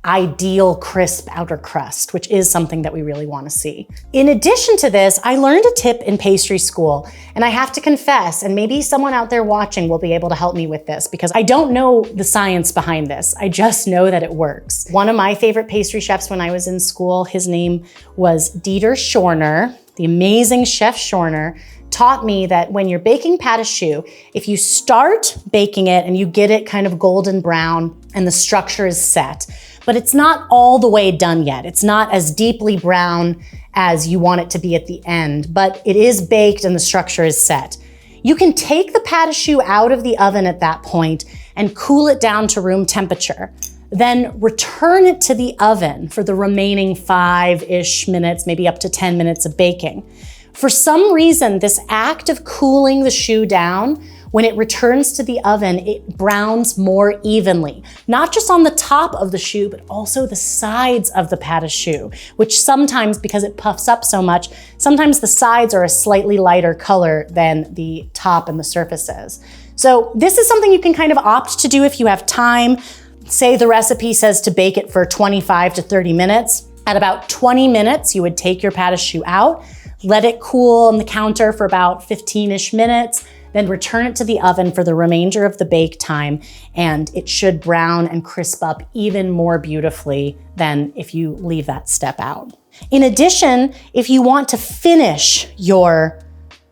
ideal crisp outer crust, which is something that we really want to see. In addition to this, I learned a tip in pastry school, and I have to confess, and maybe someone out there watching will be able to help me with this, because I don't know the science behind this. I just know that it works. One of my favorite pastry chefs when I was in school, his name was Dieter Schorner, the amazing Chef Schorner, taught me that when you're baking pâte à choux, if you start baking it and you get it kind of golden brown and the structure is set, but it's not all the way done yet. It's not as deeply brown as you want it to be at the end, but it is baked and the structure is set. You can take the pâte à choux out of the oven at that point and cool it down to room temperature. Then return it to the oven for the remaining 5-ish minutes, maybe up to 10 minutes of baking. For some reason, this act of cooling the choux down, when it returns to the oven, it browns more evenly, not just on the top of the choux, but also the sides of the pâte à choux, which sometimes, because it puffs up so much, sometimes the sides are a slightly lighter color than the top and the surfaces. So this is something you can kind of opt to do if you have time. Say the recipe says to bake it for 25 to 30 minutes. At about 20 minutes, you would take your pâte à choux out, let it cool on the counter for about 15-ish minutes, then return it to the oven for the remainder of the bake time, and it should brown and crisp up even more beautifully than if you leave that step out. In addition, if you want to finish your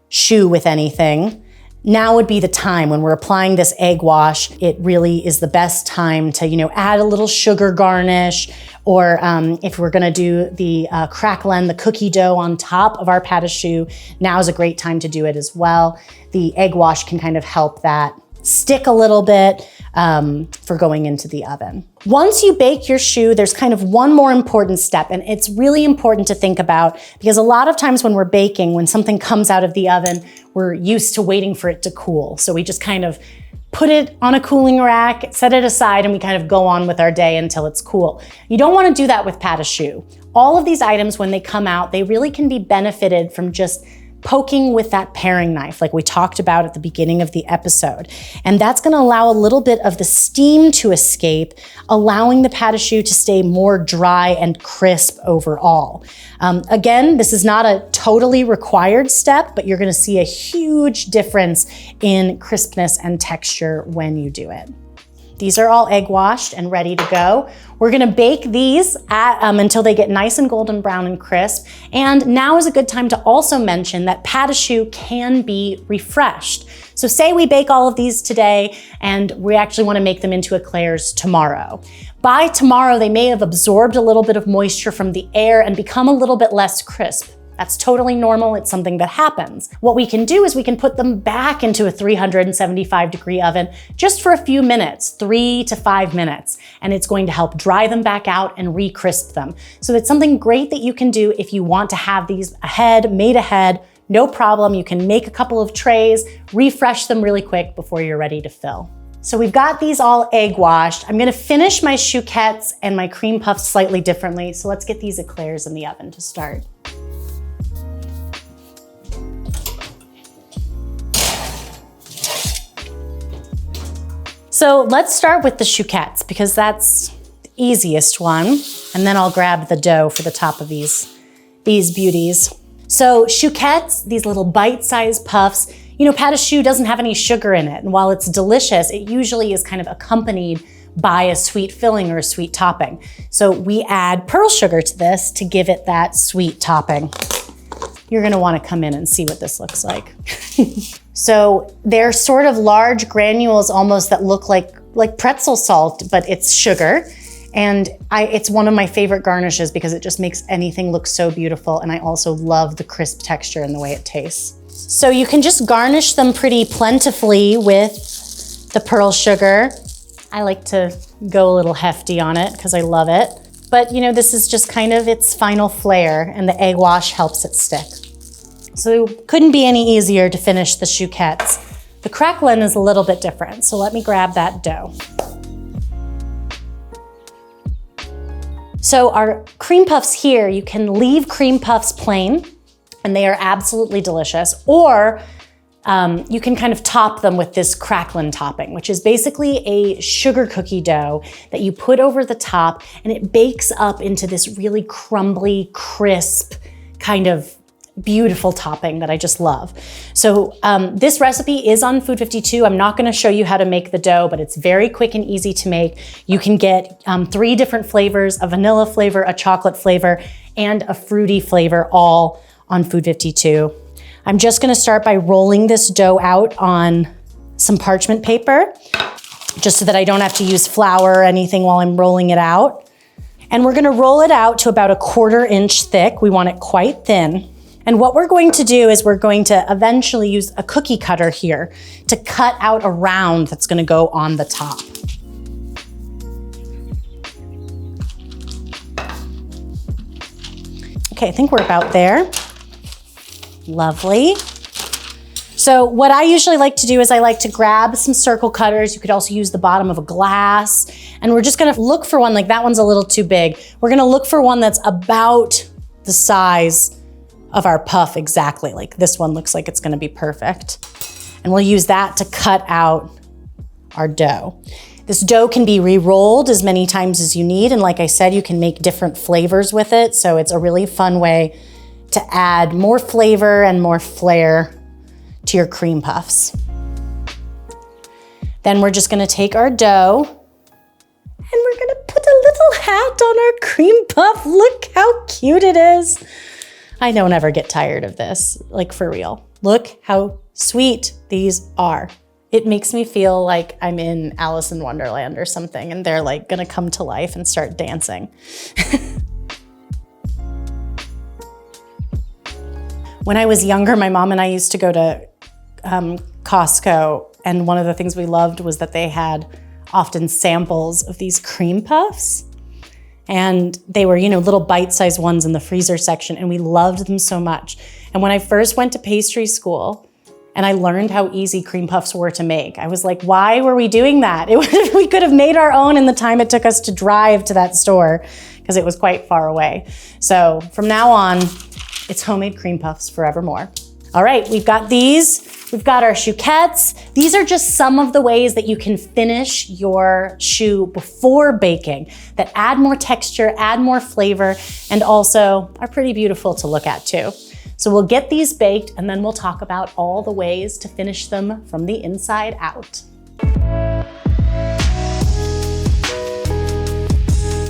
choux with anything, now would be the time when we're applying this egg wash. It really is the best time to, add a little sugar garnish, or if we're gonna do the cracklen, the cookie dough on top of our pâte à choux, now is a great time to do it as well. The egg wash can kind of help that stick a little bit for going into the oven. Once you bake your choux, there's kind of one more important step, and it's really important to think about, because a lot of times when we're baking, when something comes out of the oven, we're used to waiting for it to cool. So we just kind of put it on a cooling rack, set it aside, and we kind of go on with our day until it's cool. You don't want to do that with pâte à choux. All of these items, when they come out, they really can be benefited from just poking with that paring knife like we talked about at the beginning of the episode. And that's gonna allow a little bit of the steam to escape, allowing the pâte à choux to stay more dry and crisp overall. Again, this is not a totally required step, but you're gonna see a huge difference in crispness and texture when you do it. These are all egg washed and ready to go. We're gonna bake these until they get nice and golden brown and crisp. And now is a good time to also mention that pâte à choux can be refreshed. So say we bake all of these today and we actually wanna make them into eclairs tomorrow. By tomorrow, they may have absorbed a little bit of moisture from the air and become a little bit less crisp. That's totally normal. It's something that happens. What we can do is we can put them back into a 375-degree oven just for a few minutes, 3 to 5 minutes, and it's going to help dry them back out and re-crisp them. So it's something great that you can do if you want to have these made ahead. No problem. You can make a couple of trays, refresh them really quick before you're ready to fill. So we've got these all egg washed. I'm gonna finish my chouquettes and my cream puffs slightly differently. So let's get these eclairs in the oven to start. So let's start with the chouquettes because that's the easiest one. And then I'll grab the dough for the top of these beauties. So chouquettes, these little bite-sized puffs, you know, pâte à choux doesn't have any sugar in it. And while it's delicious, it usually is kind of accompanied by a sweet filling or a sweet topping. So we add pearl sugar to this to give it that sweet topping. You're gonna wanna come in and see what this looks like. So they're sort of large granules almost that look like pretzel salt, but it's sugar. And it's one of my favorite garnishes because it just makes anything look so beautiful. And I also love the crisp texture and the way it tastes. So you can just garnish them pretty plentifully with the pearl sugar. I like to go a little hefty on it because I love it. But you know, this is just kind of its final flair and the egg wash helps it stick. So it couldn't be any easier to finish the chouquettes. The crackling is a little bit different. So let me grab that dough. So our cream puffs here, you can leave cream puffs plain and they are absolutely delicious, or you can kind of top them with this cracklin topping, which is basically a sugar cookie dough that you put over the top and it bakes up into this really crumbly, crisp, kind of beautiful topping that I just love. So this recipe is on Food 52. I'm not gonna show you how to make the dough, but it's very quick and easy to make. You can get 3 different flavors, a vanilla flavor, a chocolate flavor, and a fruity flavor, all on Food 52. I'm just gonna start by rolling this dough out on some parchment paper, just so that I don't have to use flour or anything while I'm rolling it out. And we're gonna roll it out to about 1/4 inch thick. We want it quite thin. And what we're going to do is we're going to eventually use a cookie cutter here to cut out a round that's gonna go on the top. Okay, I think we're about there. Lovely. So what I usually like to do is I like to grab some circle cutters. You could also use the bottom of a glass. And we're just gonna look for one, like that one's a little too big. We're gonna look for one that's about the size of our puff exactly. Like this one looks like it's gonna be perfect. And we'll use that to cut out our dough. This dough can be re-rolled as many times as you need. And like I said, you can make different flavors with it. So it's a really fun way to add more flavor and more flair to your cream puffs. Then we're just gonna take our dough and we're gonna put a little hat on our cream puff. Look how cute it is. I don't ever get tired of this, like for real. Look how sweet these are. It makes me feel like I'm in Alice in Wonderland or something and they're like gonna come to life and start dancing. When I was younger, my mom and I used to go to Costco, and one of the things we loved was that they had often samples of these cream puffs. And they were, you know, little bite-sized ones in the freezer section, and we loved them so much. And when I first went to pastry school and I learned how easy cream puffs were to make, I was like, why were we doing that? We could have made our own in the time it took us to drive to that store because it was quite far away. So from now on, it's homemade cream puffs forevermore. All right, we've got these. We've got our chouquettes. These are just some of the ways that you can finish your choux before baking that add more texture, add more flavor, and also are pretty beautiful to look at too. So we'll get these baked and then we'll talk about all the ways to finish them from the inside out.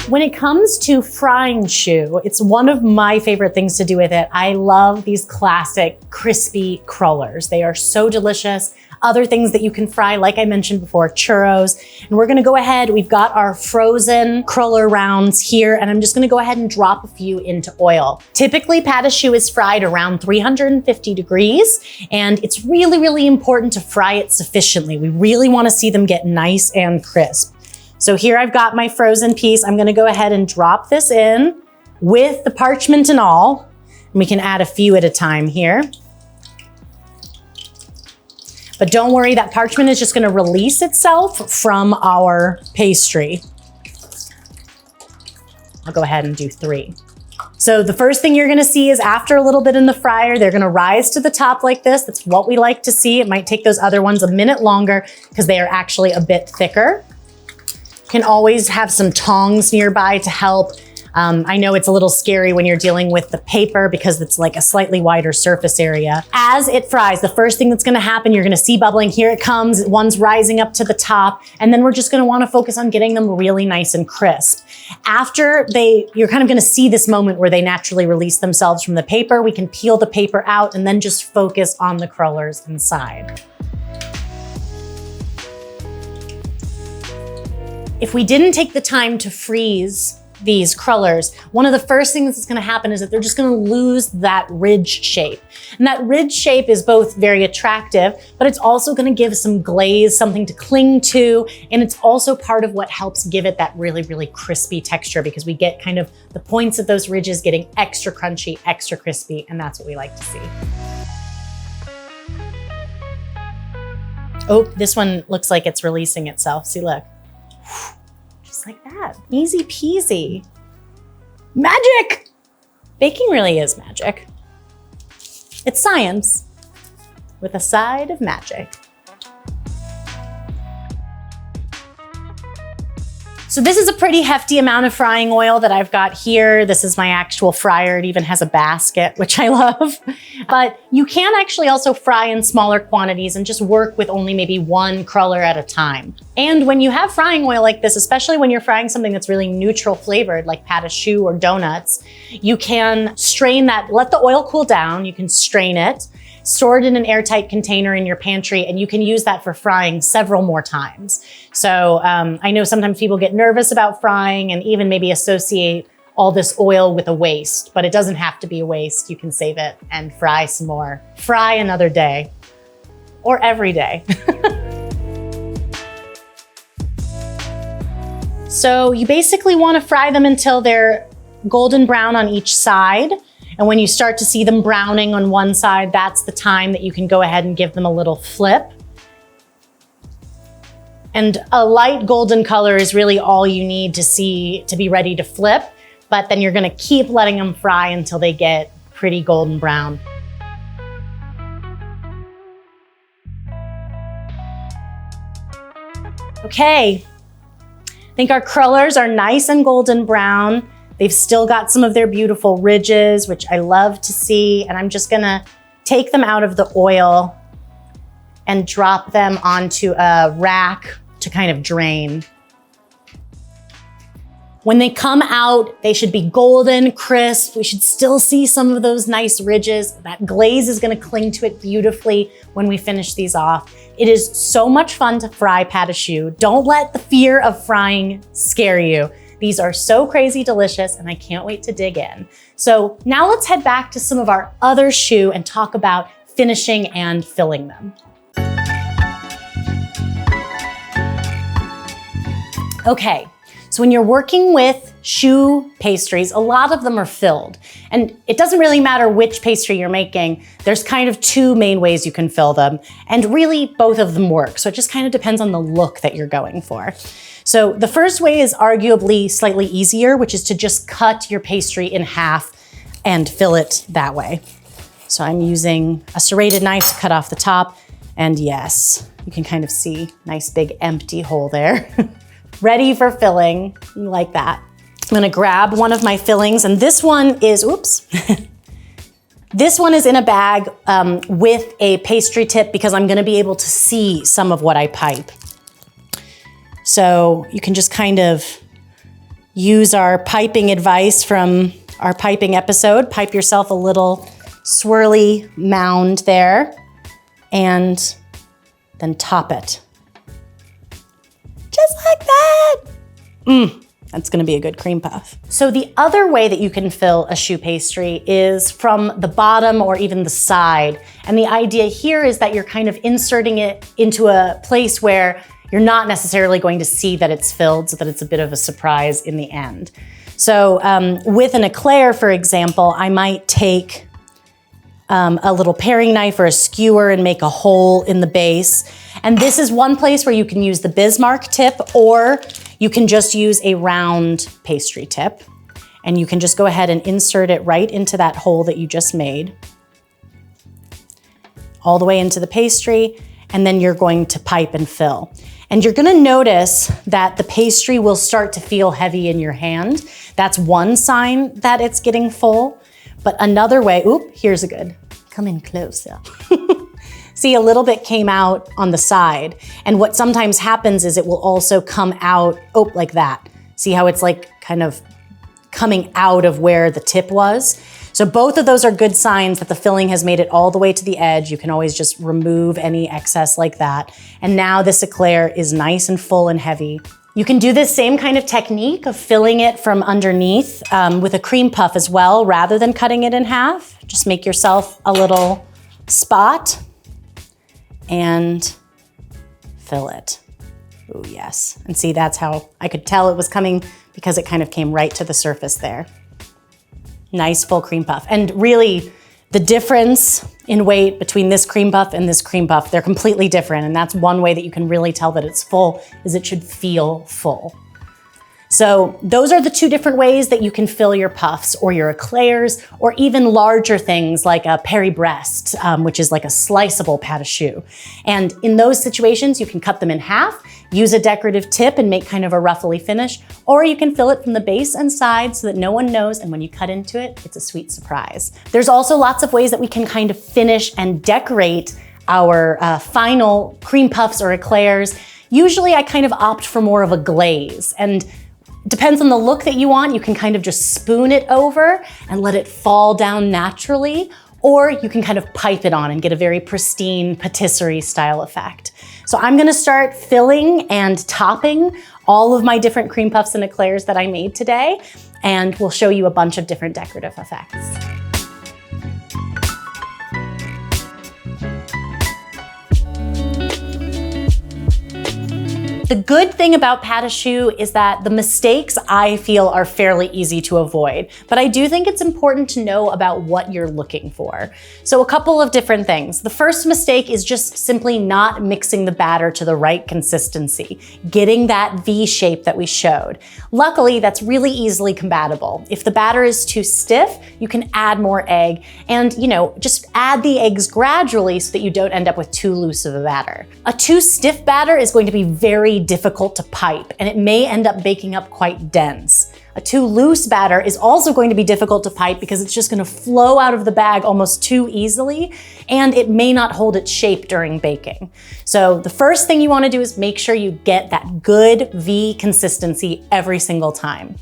When it comes to frying choux, it's one of my favorite things to do with it. I love these classic crispy crullers. They are so delicious. other things that you can fry, like I mentioned before, churros. And we're gonna go ahead, we've got our frozen cruller rounds here, and I'm just gonna go ahead and drop a few into oil. Typically, pâte à choux is fried around 350 degrees, and it's really, really important to fry it sufficiently. We really wanna see them get nice and crisp. So here I've got my frozen piece. I'm gonna go ahead and drop this in with the parchment and all. And we can add a few at a time here. But don't worry, that parchment is just gonna release itself from our pastry. I'll go ahead and do 3. So the first thing you're gonna see is after a little bit in the fryer, they're gonna rise to the top like this. That's what we like to see. It might take those other ones a minute longer because they are actually a bit thicker. Can always have some tongs nearby to help. I know it's a little scary when you're dealing with the paper because it's like a slightly wider surface area. As it fries, the first thing that's gonna happen, you're gonna see bubbling. Here it comes, one's rising up to the top, and then we're just gonna wanna focus on getting them really nice and crisp. After you're kind of gonna see this moment where they naturally release themselves from the paper. We can peel the paper out and then just focus on the crullers inside. If we didn't take the time to freeze these crullers, one of the first things that's gonna happen is that they're just gonna lose that ridge shape. And that ridge shape is both very attractive, but it's also gonna give some glaze, something to cling to, and it's also part of what helps give it that really, really crispy texture because we get kind of the points of those ridges getting extra crunchy, extra crispy, and that's what we like to see. Oh, this one looks like it's releasing itself. See, look. Just like that, easy peasy. Magic! Baking really is magic. It's science with a side of magic. So this is a pretty hefty amount of frying oil that I've got here. This is my actual fryer. It even has a basket, which I love. But you can actually also fry in smaller quantities and just work with only maybe 1 cruller at a time. And when you have frying oil like this, especially when you're frying something that's really neutral flavored, like pâte à choux or donuts, you can strain that, let the oil cool down, you can strain it, store it in an airtight container in your pantry, and you can use that for frying several more times. So I know sometimes people get nervous about frying and even maybe associate all this oil with a waste, but it doesn't have to be a waste. You can save it and fry some more. Fry another day or every day. So you basically want to fry them until they're golden brown on each side. And when you start to see them browning on one side, that's the time that you can go ahead and give them a little flip. And a light golden color is really all you need to see to be ready to flip, but then you're gonna keep letting them fry until they get pretty golden brown. Okay, I think our crullers are nice and golden brown. They've still got some of their beautiful ridges, which I love to see. And I'm just gonna take them out of the oil and drop them onto a rack to kind of drain. When they come out, they should be golden, crisp. We should still see some of those nice ridges. That glaze is gonna cling to it beautifully when we finish these off. It is so much fun to fry pâte à choux. Don't let the fear of frying scare you. These are so crazy delicious and I can't wait to dig in. So now let's head back to some of our other choux and talk about finishing and filling them. Okay, so when you're working with choux pastries, a lot of them are filled. And it doesn't really matter which pastry you're making. There's kind of 2 main ways you can fill them. And really both of them work. So it just kind of depends on the look that you're going for. So the first way is arguably slightly easier, which is to just cut your pastry in half and fill it that way. So I'm using a serrated knife to cut off the top. And yes, you can kind of see nice big empty hole there. Ready for filling, like that. I'm gonna grab one of my fillings, and this one is, oops. This one is in a bag with a pastry tip because I'm gonna be able to see some of what I pipe. So you can just kind of use our piping advice from our piping episode. Pipe yourself a little swirly mound there and then top it. Just like that. That's gonna be a good cream puff. So the other way that you can fill a choux pastry is from the bottom or even the side. And the idea here is that you're kind of inserting it into a place where you're not necessarily going to see that it's filled, so that it's a bit of a surprise in the end. So with an eclair, for example, I might take a little paring knife or a skewer and make a hole in the base. And this is one place where you can use the Bismarck tip, or you can just use a round pastry tip. And you can just go ahead and insert it right into that hole that you just made, all the way into the pastry, and then you're going to pipe and fill. And you're gonna notice that the pastry will start to feel heavy in your hand. That's one sign that it's getting full. But another way, here's a good, come in closer. See, a little bit came out on the side. And what sometimes happens is it will also come out, like that. See how it's like kind of coming out of where the tip was? So both of those are good signs that the filling has made it all the way to the edge. You can always just remove any excess like that. And now this eclair is nice and full and heavy. You can do this same kind of technique of filling it from underneath with a cream puff as well, rather than cutting it in half. Just make yourself a little spot and fill it. Oh yes, and see, that's how I could tell it was coming, because it kind of came right to the surface there. Nice full cream puff. And really, the difference in weight between this cream puff and this cream puff, they're completely different. And that's one way that you can really tell that it's full, is it should feel full. So those are the two different ways that you can fill your puffs or your eclairs, or even larger things like a Paris-Brest, which is like a sliceable pâte à choux. And in those situations, you can cut them in half, use a decorative tip and make kind of a ruffly finish, or you can fill it from the base and side so that no one knows, and when you cut into it, it's a sweet surprise. There's also lots of ways that we can kind of finish and decorate our final cream puffs or eclairs. Usually I kind of opt for more of a glaze, and depends on the look that you want. You can kind of just spoon it over and let it fall down naturally, or you can kind of pipe it on and get a very pristine patisserie style effect. So I'm gonna start filling and topping all of my different cream puffs and eclairs that I made today, and we'll show you a bunch of different decorative effects. The good thing about pâte à choux is that the mistakes, I feel, are fairly easy to avoid, but I do think it's important to know about what you're looking for. So a couple of different things. The first mistake is just simply not mixing the batter to the right consistency, getting that V shape that we showed. Luckily, that's really easily compatible. If the batter is too stiff, you can add more egg, and just add the eggs gradually so that you don't end up with too loose of a batter. A too stiff batter is going to be very difficult to pipe, and it may end up baking up quite dense. A too loose batter is also going to be difficult to pipe because it's just going to flow out of the bag almost too easily, and it may not hold its shape during baking. So the first thing you want to do is make sure you get that good V consistency every single time.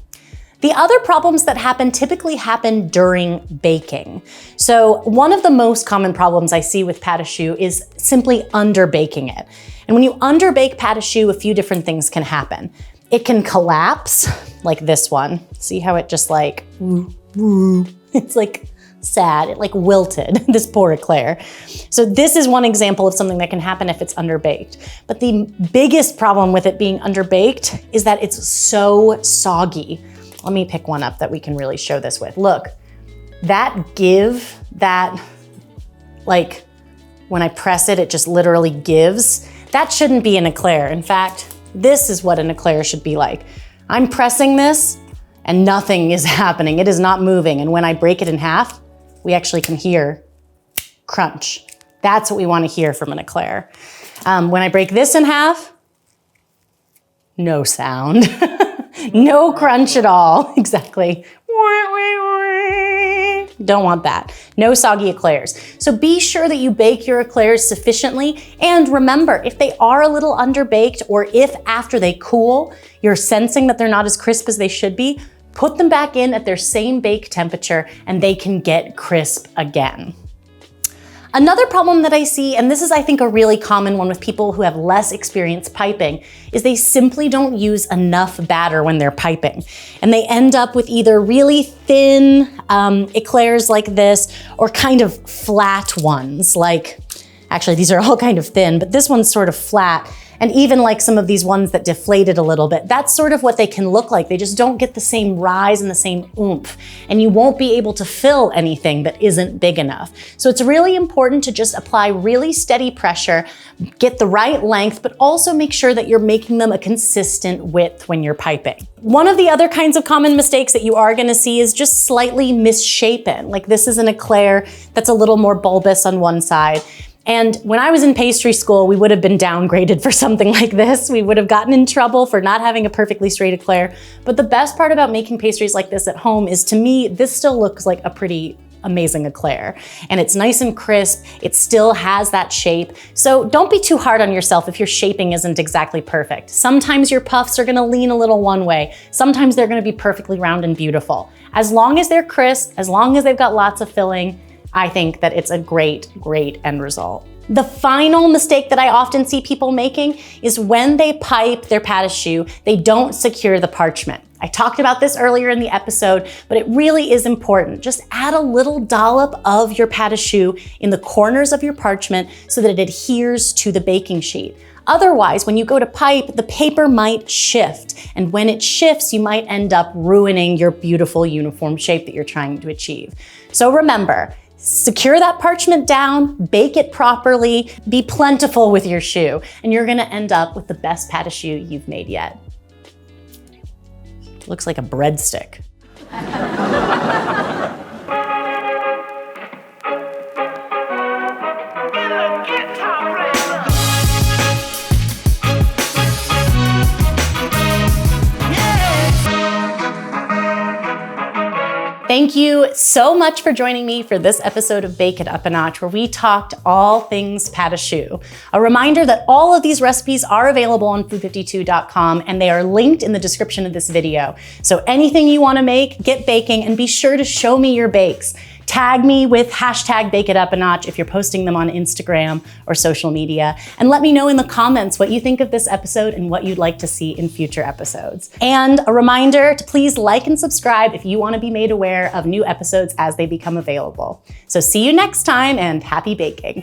The other problems that typically happen during baking. So one of the most common problems I see with pâte à choux is simply underbaking it. And when you underbake pâte à choux, a few different things can happen. It can collapse, like this one. See how it just like, it's like sad, it like wilted, this poor eclair. So this is one example of something that can happen if it's underbaked. But the biggest problem with it being underbaked is that it's so soggy. Let me pick one up that we can really show this with. Look, that give, that like when I press it, it just literally gives. That shouldn't be an eclair. In fact, this is what an eclair should be like. I'm pressing this and nothing is happening. It is not moving. And when I break it in half, we actually can hear crunch. That's what we want to hear from an eclair. When I break this in half, no sound. No crunch at all, exactly. Don't want that. No soggy eclairs. So be sure that you bake your eclairs sufficiently, and remember, if they are a little underbaked, or if after they cool, you're sensing that they're not as crisp as they should be, put them back in at their same bake temperature and they can get crisp again. Another problem that I see, and this is I think a really common one with people who have less experience piping, is they simply don't use enough batter when they're piping. And they end up with either really thin eclairs like this, or kind of flat ones like, actually these are all kind of thin, but this one's sort of flat. And even like some of these ones that deflated a little bit, that's sort of what they can look like. They just don't get the same rise and the same oomph. And you won't be able to fill anything that isn't big enough. So it's really important to just apply really steady pressure, get the right length, but also make sure that you're making them a consistent width when you're piping. One of the other kinds of common mistakes that you are gonna see is just slightly misshapen. Like this is an eclair that's a little more bulbous on one side. And when I was in pastry school, we would have been downgraded for something like this. We would have gotten in trouble for not having a perfectly straight eclair. But the best part about making pastries like this at home is, to me, this still looks like a pretty amazing eclair. And it's nice and crisp. It still has that shape. So don't be too hard on yourself if your shaping isn't exactly perfect. Sometimes your puffs are gonna lean a little one way. Sometimes they're gonna be perfectly round and beautiful. As long as they're crisp, as long as they've got lots of filling, I think that it's a great, great end result. The final mistake that I often see people making is when they pipe their pâte à choux, they don't secure the parchment. I talked about this earlier in the episode, but it really is important. Just add a little dollop of your pâte à choux in the corners of your parchment so that it adheres to the baking sheet. Otherwise, when you go to pipe, the paper might shift. And when it shifts, you might end up ruining your beautiful uniform shape that you're trying to achieve. So remember, secure that parchment down, bake it properly, be plentiful with your choux, and you're gonna end up with the best pâte à choux you've made yet. Looks like a breadstick. Thank you so much for joining me for this episode of Bake It Up a Notch, where we talked all things pâte à choux. A reminder that all of these recipes are available on food52.com, and they are linked in the description of this video. So anything you want to make, get baking, and be sure to show me your bakes. Tag me with hashtag Bake It Up a Notch if you're posting them on Instagram or social media. And let me know in the comments what you think of this episode and what you'd like to see in future episodes. And a reminder to please like and subscribe if you want to be made aware of new episodes as they become available. So see you next time, and happy baking.